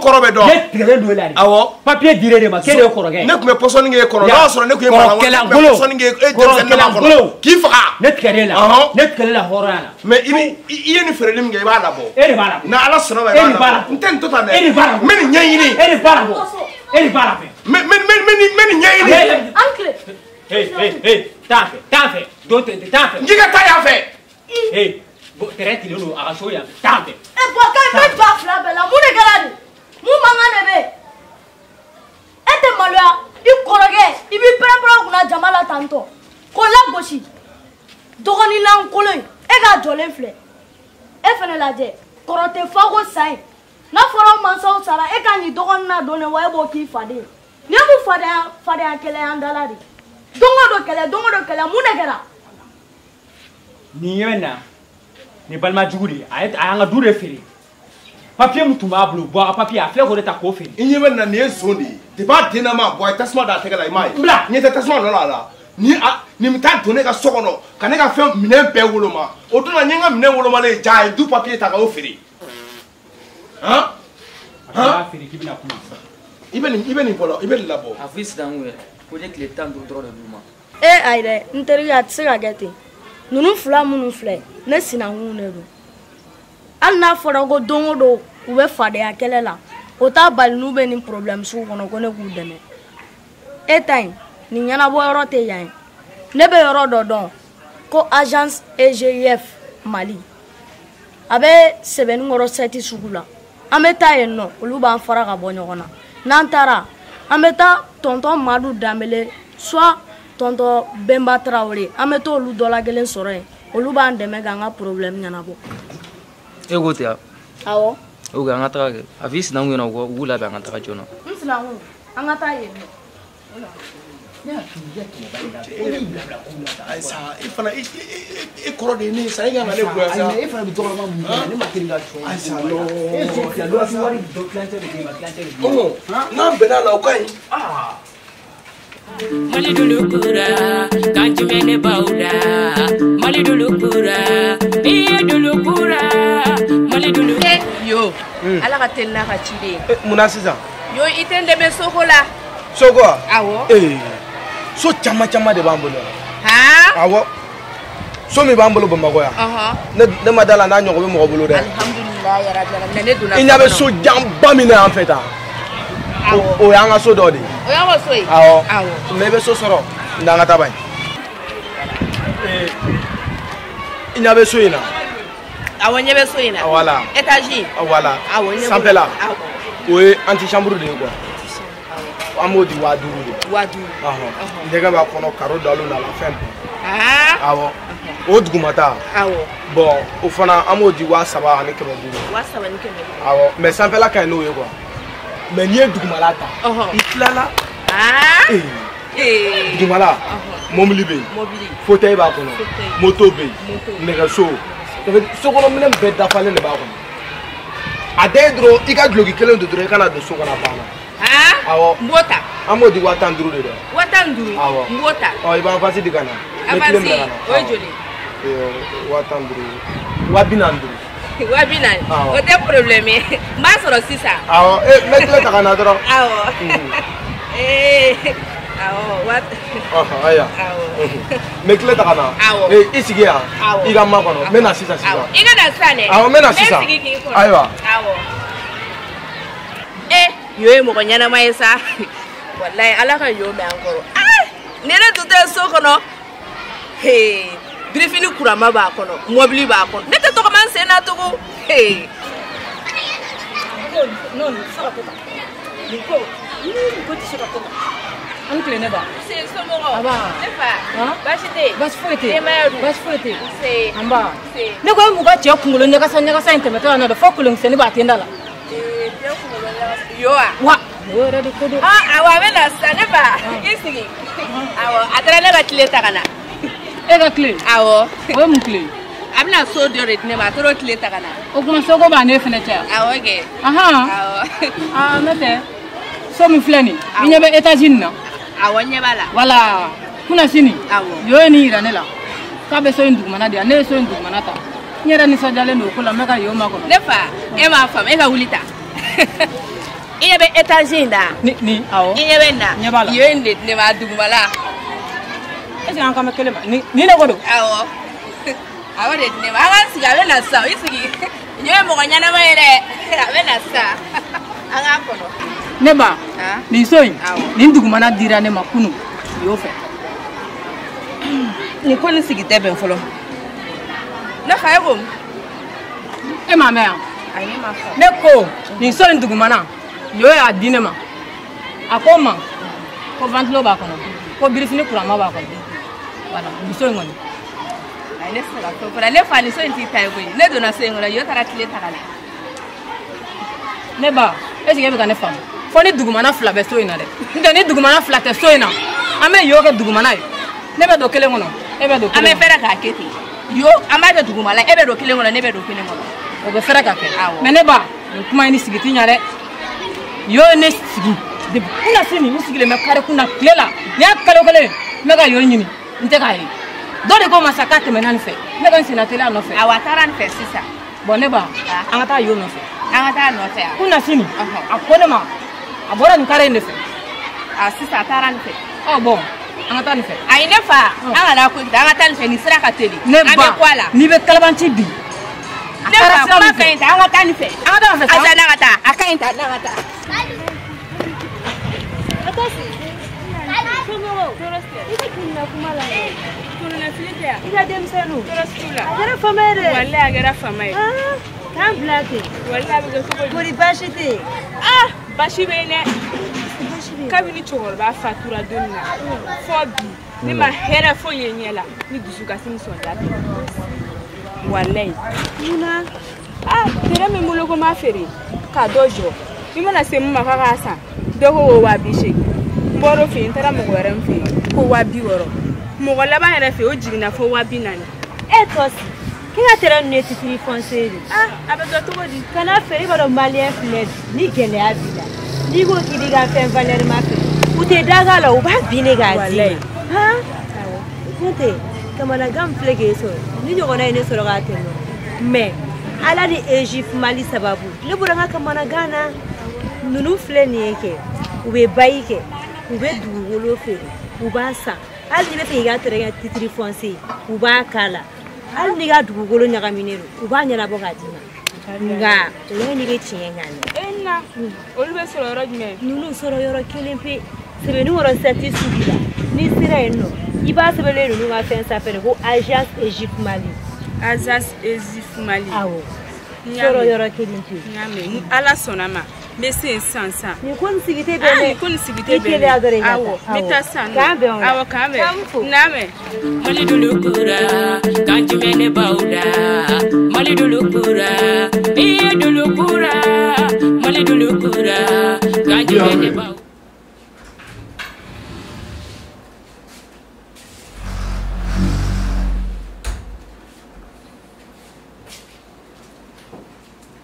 kɔrɔ bɛ dɔn. Ne tigɛlen don la de. Awɔ. Papier dir'e de ma k'e de ye kɔrɔkɛ. Ne tun bɛ pɔsɔni kɛ e kɔnɔ. N'a sɔrɔ ne tun ye kɔrɔkɛlankolon. pɔsɔni kɛ e denmisɛnnin ma kɔnɔ. K'i faga. Ne tigɛlen la. Ne tigɛlen la hɔrɔnya la. Mais i ye nin feereli min kɛ i b'a labɔ. E de b'a labɔ. Na Ala sɔnna ma i b'a labɔ. N tɛ nin to tan dɛ. E de b'a labɔ. N bɛ nin ɲɛɲini. E de b'a labɔ. E de b'a labɔ. N bɛ nin ɲɛɲini. Hey, taa fɛ. Don tɛ taa fɛ. N k'i ka taa yan fɛ. Hey, terrain tilen don a ka so yan fɛ. Taa fɛ. Bɔn k'e bɛ ba fila bɛɛ la mun de kɛra nin mun mankan de bɛ yen e tɛ maloya i kɔrɔkɛ i b'i pɛrɛn-pɛrɛn kunna jama la tantɔ k'o lagosi dɔgɔnin lankolon in e k'a jɔlen filɛ e fana lajɛ kɔrɔ tɛ fa ko sa ye n'a fɔra mansaw sara e ka ɲi dɔgɔnin na don de wa e b'o k'i faden nin ye mun fadenya kɛlɛ y'an da la de don o don kɛlɛ mun de kɛra. Nin ye na ni balima jugu de a y'an ka du de feere papier min tun b'a bolo bɔ a papier a filɛ k'o de ta k'o feere. I ɲɛ bɛ na nin ye zon de ye depuis a denama bɔ a ye tasuma da a tɛgɛ la i m'a ye. Bila. Ɲɛ tɛ tasuma nɔ la a la nin bɛ taa don ne ka so kɔnɔ ka ne ka fɛn minɛn bɛɛ woloma o don na n ye n ka minɛn wolomalen ja a ye du papier ta k'o feere. A b'a feere k'i bɛna kuma. I bɛ nin bɔ i bɛ nin labɔ. A fɔ i sinankun yɛrɛ ko ne tile 10 dɔrɔn de d'u ma. Ayi dɛ n terikɛ a tɛ se ka kɛ ten ninnu fila minnu filɛ ne sinankun de don hali n'a fɔra ko don o don u bɛ fadenya kɛlɛ la o t'a bali n'u bɛ nin problème sugu kɔnɔ ko ne k'u dɛmɛ e ta in nin ɲɛnabɔ yɔrɔ tɛ yan ye ne bɛ yɔrɔ dɔ dɔn ko agence EGF Mali a bɛ Sɛbɛnnikɔrɔ 7 sugu la an bɛ taa yen nɔ olu b'an fara ka bɔ ɲɔgɔn na n'an taara an bɛ taa tonton Madu Danbele soit tonton Bemba Traoré an bɛ t'olu dɔ la kelen sɔrɔ yen olu b'an dɛmɛ k'an ka problème ɲɛnabɔ. E ko ten wa? Awɔ. Ok an ka taga kɛ a fɔ i sinankun ɲɛna u k'u labɛn an ka taga joona. N sinankun an ka taa yen nɔ. Ayisa i fana i kɔrɔ de ye ne sa i kan ka ne bonya sa. E fana bɛ dɔgɔma mun kɛ ne ma teli ka sɔn. Ayisa e sɔrɔ dɔ fi wari dɔ kilancɛ de k'i ma kilancɛ de. N'an bɛnna a la o ka ɲi. Mali dulukura kanjumene bauda Mali dulukura biye dulukura Mali dulukura yo ala ka teli n'a ka ciden Munna sisan yo i tɛ n dɛmɛ soko la soko wa awɔ so caman de b'an bolo awɔ so min b'an bolo Bamakɔ yan ne ma da la n'a ɲɔgɔn bɛ mɔgɔ bolo dɛ alhamdulilayi yarabi alamin ne donna i ɲɛ bɛ so janba min na yan fɛ tan o y'an ka so dɔ de ye o y'an ka so ye awɔ mais i bɛ so sɔrɔ n'an ka taa ban i ɲɛ bɛ so in na awɔ ɲɛ bɛ so in na voilà étage voilà sanfɛla o ye antichambre de ye quoi an b'o di 5000 de Ndege b'a kɔnɔ karo dalo la la fɛn bɛɛ. Awɔ. O dugumata. Awɔ. Bon o fana an b'o di 300 ani 500. 300 ni 500. Awɔ mais sanfɛla ka ɲi n'o ye quoi. Mais n'i ye dugumala ta. I tilala. Dugumala. Mobili bɛ yen. Fauteuil b'a kɔnɔ. Moto bɛ yen. Nɛgɛso. Sokɔnɔ minɛn bɛɛ dafalen de b'a kɔnɔ. A da ye dɔrɔn i ka duloki kelen don dɔrɔn i kana don so kɔnɔ a banna. Awɔ. N b'o ta. An b'o di 15 de dɛ. 15. Awɔ. N b'o ta. I b'an avance di ka na. Avance o ye joli? 15. 40. 40. O tɛ problème ye. N b'a sɔrɔ sisan. Awɔ. N bɛ tile ta ka na dɔrɔn. Awɔ. Awɔ. Aya. N bɛ tile ta ka na. Awɔ. I sigi yan. Awɔ. I ka ma kɔnɔ. N bɛ na sisan sisan. Awɔ. I ka na sisan dɛ. Awɔ n bɛ na sisan. N bɛ sigi k'i kɔnɔ. Ayiwa. Awɔ. Yo ye mɔgɔ ɲɛnama ye sa. Wallahi ala ka yo mɛn an kɔrɔ. Ni ne tun tɛ so kɔnɔ. Birifini kurama b'a kɔnɔ. Mobili b'a kɔnɔ. Ne tɛ tɔgɔma n sen na tugun. Non, ça va pas. Nico, tu sais pas comment. An kile ne ba. C'est somɔgɔ. Aba. Ne fa. Baasi tɛ yen. Baasi foyi tɛ yen. Denbaya dun. Baasi foyi tɛ yen. C'est. An ba. C'est. Ne ko mu ka cɛ kunkolo ɲagasa ɲagasa in tɛmɛtɔ na dɛ fo kolonmisɛnnin b'a ten da la. Yo wa yore de ko do awa me na sa ne ba isigi awo atara ne ba kile ta kana e ga kile awo o mu kile abina so de re ne ba toro kile ta kana o kuma so ko ba ne fene ta awo ge awo mete so mi flani mi nyebe États-Unis na awo nyeba la wala kuna sini awo yo ni ira ne la ka be so ndugumana dia ne so ndugumana ta nyera ni so jale no ko la meka yo ma ko ne fa e ma fam e ga wulita Il y avait étagine là. Ni, awo. Il y avait là. Il y avait une de ma dugumala. Est-ce qu'il y a encore quelqu'un? Ni ne kodo. Awo. Awo de ne ma anga siga be na sa. Isigi. Il y a mo nyana ma ere. Be na sa. Anga kono. Ne ba. Ni soyi. Ni dugumana dira ne makunu. Yo fe. Ni ko ni sigi tebe folo. Na fa yego. E ma me an. Ai ni ma fa. Ne ko ni soyi dugumana. Yo ya dine ma akoma ko vantlo ba kono ko birifini kurama ba kono wala biso ngoni ai ne sala to para le fani so inti tay ko ne do na se ngora yo tara tile takala ne ba e sigi be ka ne fam fo ni dugumana fla be so ina de nde ni dugumana fla te so ina ame yo ke dugumana ne be do kele ngono e be do kele ame fera ka keti yo ama do dugumana e be do kele ngono ne be do kele ngono o be fera ka ke me ne ba kuma ni sigiti nyare yo ne sigi de kuna sini usigi le makare kuna klela ya kalo kale mega yo nyini nte kai do de ko masaka te menan fe mega sina tele no fe awataran fe sisa bonne ba angata yo no fe angata no fe kuna sini akone ma abora nkare ne fe sisa taran fe bon angata ne fe ai ne fa angana ko angata ne fe ni sira ka tele ame kwala ni be kalabanti bi ne fa kuma kainta angata ne fe angata fe azana ngata akainta ngata Bashi bene kabini chokoroba fatura donna fobi ni ma hera fo yenyela ni dusuka simsonda wallahi una tere me muloko ma fere ka dojo imana se mma ka gasa dogo wa bishe mboro fe ntara mo were mfe ko wa bi woro mo gola ba hera fe o jigina fo wa bi nani tosi kinga tere no titiri français abezo to wodi kana fere baro malien flet ni gele abida ni go kidiga fe valeur ma fe ute daga la o ba bine ga di kote kamana gam flege so ni nyogona ine so ga teno mais ala di Egypte Mali sababu le buranga kamana gana nunu fleni yake ube bayike ube duwolo fe ubasa al ni be ga tere titiri français uba kala al ni ga dugolo nyaga minero ubanya na boga dina nga le ni ge chiengane enna olbe soro rojme nunu soro yoro kelempe sebe ni woro sati subida ni sira enno iba sebe le nunu ga fensa pere ko agence Egypte Mali agence Egypte Mali awo soro yoro kelempe ngame ala sonama me se sansa ni kun sigite be ni kun sigite be awo meta san awo kame name Mali dulukura kanji mene bauda Mali dulukura biye dulukura Mali dulukura kanji mene bauda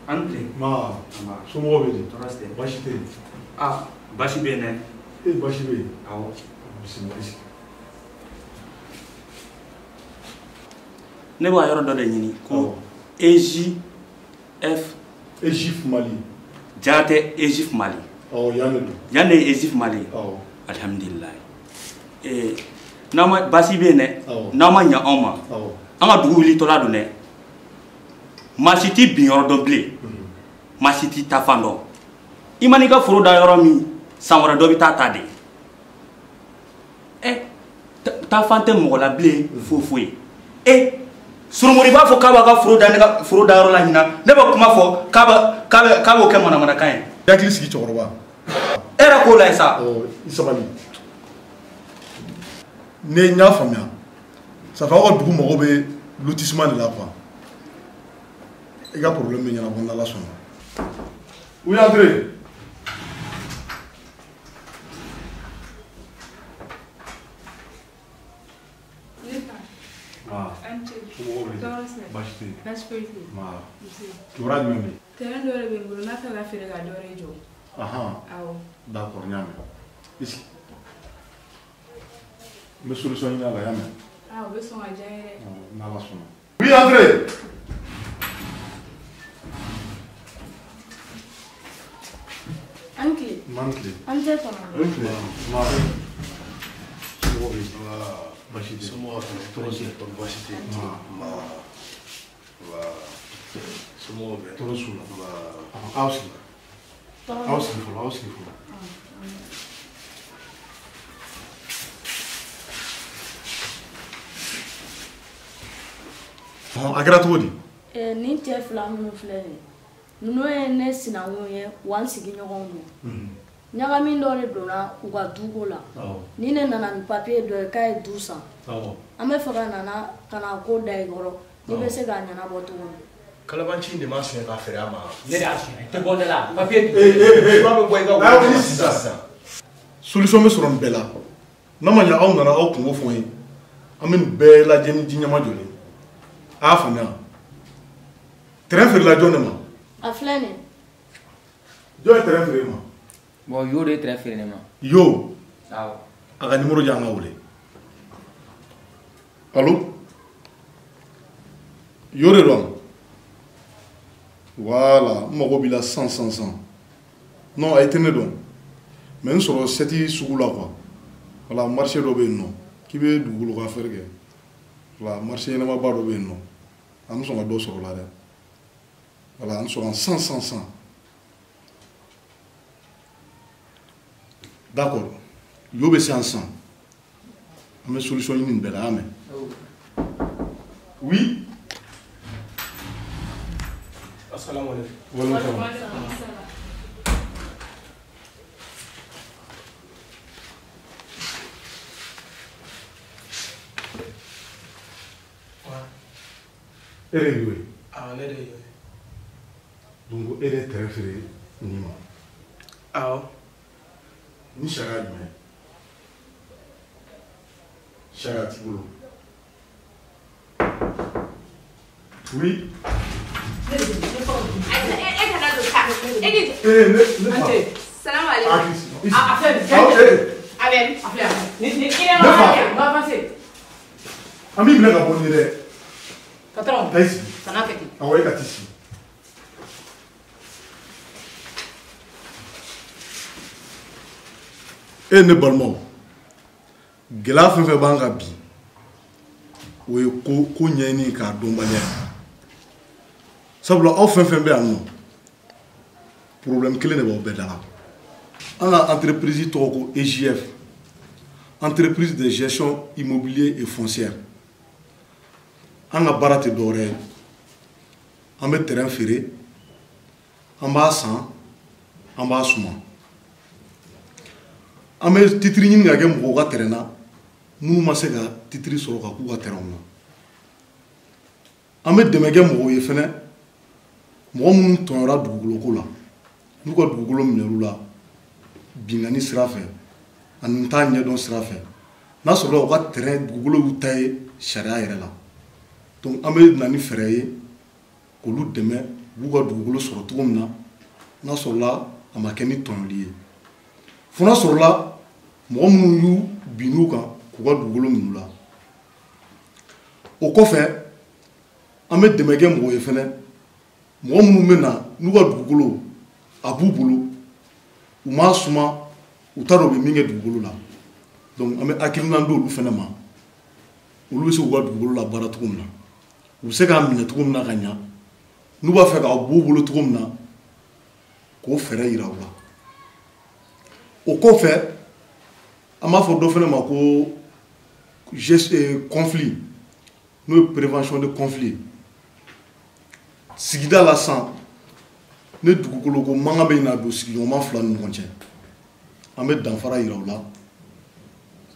Andre Ma, somɔgɔw bɛ di? Baasi tɛ yen. Ah, baasi bɛ yen dɛ. Baasi bɛ yen. Awɔ. Bisimila. Ne b'a yɔrɔ dɔ de ɲini ko EJF. EJF Mali. Jaa tɛ EJF Mali. Awɔ, yan de don. Yan de ye EJF Mali. Awɔ. Alhamdulilayi. N'aw ma baasi bɛ yen dɛ. Awɔ. N'aw ma ɲɛ anw ma. Awɔ. An ka dugu wulitɔla don dɛ. Maa si t'i bin yɔrɔ dɔn bilen. Maa si t'i ta fan dɔn. I ma n'i ka foro da yɔrɔ min san wɛrɛ dɔ bɛ taa ta de. Ta fan tɛ mɔgɔ la bilen foyi foyi. Surumuni b'a fɔ k'a b'a ka foro da yɔrɔ la ɲinan ne bɛ kuma fɔ k'a b'o kɛ manamanakan ye. Yakili sigi cɛkɔrɔba. E yɛrɛ k'o layɛ sa. I sabali. Ne n y'a faamuya. Ça fait aw ka dugu mago bɛ lotissement de la quoi. I ka problème bɛ ɲɛnabɔ n'Ala sɔnna. Oui, André. Baasi tɛ yen. Baasi foyi tɛ yen. Kibaruya jumɛn bɛ yen? Terrain dɔ de bɛ n bolo n'a fɛ ka feere ka dɔ de jɔ. Awɔ. D'accord, n y'a mɛn. I sigi. N bɛ solution ɲini a la, i y'a mɛn? O bɛ sɔn ka diya n ye dɛ. N'Ala sɔnna. Oui, André. An tile. An tɛ kɔnɔ. Baasi tɛ. Tɔɔrɔ si tɛ baasi tɛ. Somɔgɔw bɛ. Tɔɔrɔ s'u la. Aw sigi. Aw sigi fɔlɔ. A kɛra cogo di? Nin cɛ fila minnu filɛ nin ye ninnu ye ne sinankun ye wa n sigiɲɔgɔnw don. Ɲagami dɔ de donna u ka duko la. Ni ne nana ni papier dɔ ye k'a ye du san. An bɛ fɛ ka na ko da i kɔrɔ n'i bɛ se k'a ɲɛnabɔ cogo min. Kalabanci de ma sɔn k'a feere a ma. Ne de y'a sɔn tɛ bɔ ne la papier. Fura bɛ bɔ i ka wari sisan. Solution bɛ sɔrɔ nin bɛɛ la. N'a ma ɲɛ aw nana aw kungo fɔ n ye an bɛ nin bɛɛ lajɛ ni ji ɲɛma jɔlen. A y'a faamuya. Terrain feerela jɔn de ma? A filɛ nin. Jɔn ye terrain feere e ma? Bon, Yo de ye terrain feere ne ma. Yo. Awɔ. A ka numéro di an ka wele. Allo? Yo de don? Voilà, n mago b'i la san. Non, a ye tɛ ne dɔn. Mais n sɔrɔ seti sugu la quoi. Voilà, marché dɔ bɛ yen nɔ k'i bɛ dugukolo ka affaire kɛ. Voilà, marché ɲɛnamaba dɔ bɛ yen nɔ. An bɛ sɔn ka dɔ sɔrɔ o la dɛ. Voilà, an sɔrɔ 100. D'accord. Yo bɛ se an san. An bɛ solution ɲini nin bɛɛ la, a y'a mɛn? Oui. Assalamu alaikum. E de y'o ye? Ne de y'o ye. Donc e de ye terrain feere nin ma? Awɔ. Ni sariya jumɛn? Sariya t'i bolo? Oui. An b'i minɛ ka bɔ nin ye dɛ. Patron. Taa i sigi. Kana kɛ ten. Awɔ, e ka t'i sigi. E ne balimaw, gɛlɛya fɛn fɛn b'an kan bi o ye ko ɲɛɲini k'a dɔnbaliya sabula aw fɛn fɛn bɛ yan nɔ problème kelen de b'aw bɛɛ da la. An ka entreprise tɔgɔ ko EJF, entreprise de gestion immobilier et foncière. An ka baara tɛ dɔwɛrɛ ye, an bɛ terrain feere, an b'a san, an b'a suma an bɛ titiri ɲini ka kɛ mɔgɔw ka terrain na minnu ma se ka titiri sɔrɔ ka k'u ka terrain na an bɛ dɛmɛ kɛ mɔgɔw ye fɛnɛ mɔgɔ minnu tɔɲɔra dugukoloko la n'u ka dugukolo minɛr'u la binkani sira fɛ ani t'a ɲɛdɔn sira fɛ n'a sɔrɔla u ka terrain dugukolo y'u ta ye sariya yɛrɛ la donc an bɛ na ni fɛɛrɛ ye k'olu dɛmɛ u b'u ka dugukolo sɔrɔ cogo min na n'a sɔrɔla a ma kɛ ni tɔɲɔli ye fo n'a sɔrɔla mɔgɔ minnu y'u binn'u kan k'u ka dugukolo minɛ la o kɔfɛ an bɛ dɛmɛ kɛ mɔgɔw ye fɛnɛ mɔgɔ minnu bɛ na n'u ka dugukolo a b'u bolo u m'a suma u t'a dɔn u bɛ min kɛ dugukolo la donc an bɛ hakilina d'olu fɛnɛ ma olu bɛ se k'u ka dugukolo la baara cogo min na u bɛ se k'a minɛ cogo min na ka ɲa n'u b'a fɛ k'a b'u bolo cogo min na k'o fɛɛrɛ yira u la o kɔfɛ an b'a fɔ dɔ fɛnɛ ma ko conflit n'o ye prévention de conflit sigida la san ne dugukolo ko mankan bɛ na don sigiɲɔgɔnma fila ni ɲɔgɔn cɛ an bɛ danfara yira u la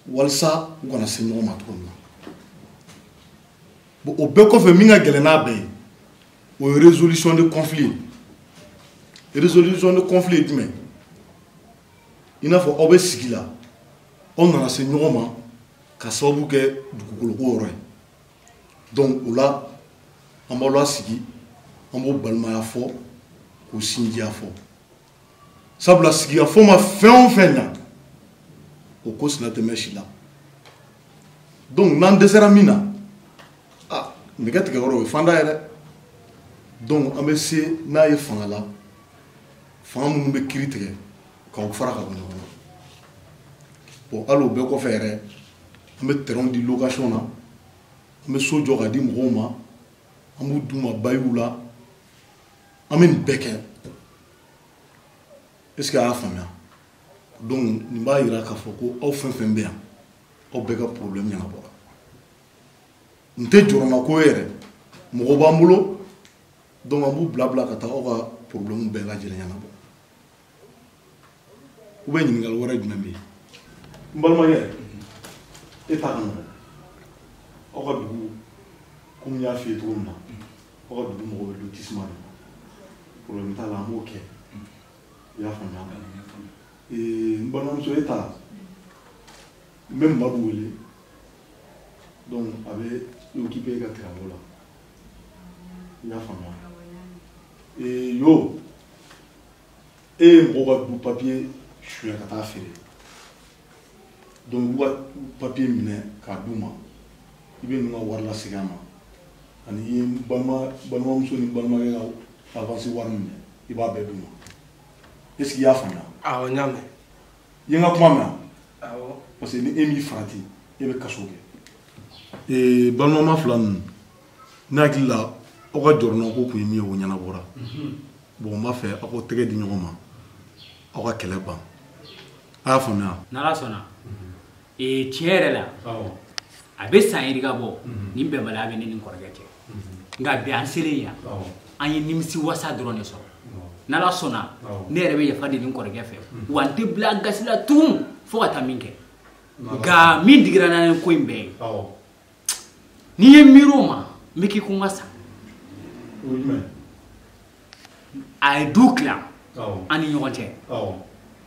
walasa u kana se ɲɔgɔn ma cogo min na bon o bɛɛ kɔfɛ min ka gɛlɛn n'a bɛɛ ye o ye résolution de conflit résolution de conflit ye jumɛn i n'a fɔ aw bɛ sigi la aw nana se ɲɔgɔn ma ka sababu kɛ dugukoloko yɔrɔ ye donc o la an b'aw lasigi an b'o balimaya fɔ k'o sinjiya fɔ sabula sigikafɔ ma fɛn o fɛn ɲa o ko sina tɛmɛ si la donc n'an dɛsɛra min na nɛgɛ tigɛ yɔrɔ o ye fanda ye dɛ donc an bɛ se n'a ye fanga la fanga minnu bɛ kiiri tigɛ k'aw fara ka bɔ ɲɔgɔn na bon hali o bɛɛ kɔfɛ yɛrɛ an bɛ terrain di location na an bɛ so jɔ ka di mɔgɔw ma an b'u d'u ma bayiw la an bɛ nin bɛɛ kɛ est-ce que a y'a faamuya donc nin b'a yira k'a fɔ ko aw fɛn fɛn bɛ yan aw bɛɛ ka problème ɲɛnabɔra n tɛ jɔrɔmako ye yɛrɛ mɔgɔ b'an bolo donc an b'u bila bila ka taa aw ka problème bɛɛ lajɛlen ɲɛnabɔ ou bien ɲininkali wɛrɛ jumɛn bɛ yen n balimakɛ e ta ka nɔgɔn aw ka dugu komi n y'a f'i ye cogo min na aw ka dugu mɔgɔ bɛ lotissement de problème t'a la an b'o kɛ i y'a faamuya n balimamuso e ta n bɛ Madu wele donc a bɛ occupé e ka terrain la i y'a faamuya yo e ye mɔgɔw ka du papier suɲɛ ka taa feere donc u ka papier minɛ k'a d'u ma i bɛ ninnu ka wari lasegin a ma ani i ye balimamuso ni balimakɛ ka avance wari minɛ i b'a bɛɛ d'u ma est-ce que i y'a faamuya awɔ n y'a mɛn i ye n ka kuma mɛn awɔ parce que ni e m'i farati e bɛ kaso kɛ balimama fila ninnu ne hakili la aw ka jɔrɔna ko kun ye min ye o ɲɛnabɔra bon n b'a fɛ aw k'o tɛgɛ di ɲɔgɔn ma aw ka kɛlɛ ban a y'a faamuya n'ala sɔnna tiɲɛ yɛrɛ la a bɛ san yiri ka bɔ nin bɛnbaliya bɛ ne ni kɔrɔkɛ cɛ nka bi an selen yan an ye nimisi wasa dɔrɔn de sɔrɔ n'ala sɔnna ne yɛrɛ bɛ yafa di nin kɔrɔkɛ fɛ wa n tɛ bila gasi la tugun fo ka taa min kɛ nka min digira n'a ye ko in bɛɛ ye n'i ye miiri o ma n bɛ k'i ko n ka sa a ye du tila an ni ɲɔgɔn cɛ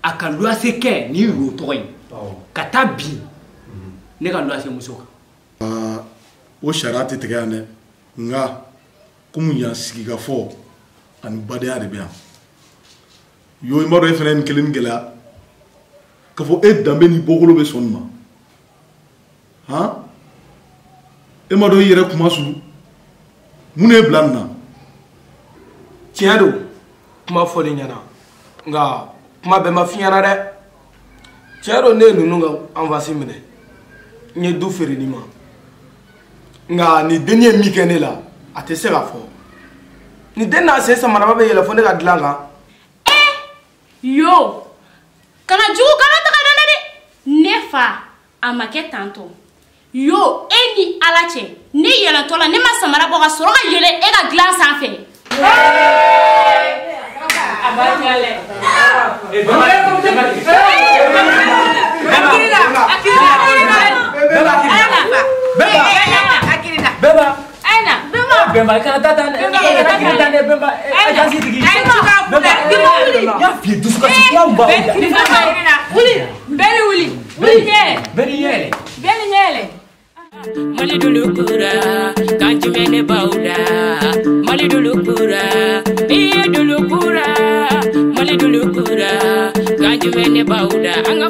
a ka luwase kɛ ni y'o tɔgɔ ye ka taa bin ne ka luwase muso kan o sariya tɛ tigɛ yan dɛ nka komi yan sigikafɔ ani badenya de bɛ yan yo i m'a dɔn e fana ye nin kelen ni gɛlɛya k'a fɔ e danbe ni bɔkolo bɛ sɔn nin ma han e m'a dɔn i yɛrɛ kuma sulu mun de ye bila nin na tiɲɛ don kuma fɔli ɲɛna nka kuma bɛɛ ma f'i ɲɛna dɛ tiɲɛ don ne ye ninnu ka anfasi minɛ n ye du feere nin ma nka nin denni ye min kɛ ne la a tɛ se ka fɔ nin den n'a sen samaraba bɛ yɛlɛ fo ne ka dilan kan yo kana jugu kana taga dɛ dɛ ne fa a ma kɛ tantɔ yo e ni ala cɛ ne yɛlɛtɔ la ne ma samara bɔ ka sɔrɔ ka yɛlɛ e ka dilan sanfɛ Bemba kana tata Bemba aja sitigi ya fi dusuka sikia mba Beni nyele Mali dulukura kanji mene bauda Mali dulukura dulukura Mali dulukura kanji mene bauda anga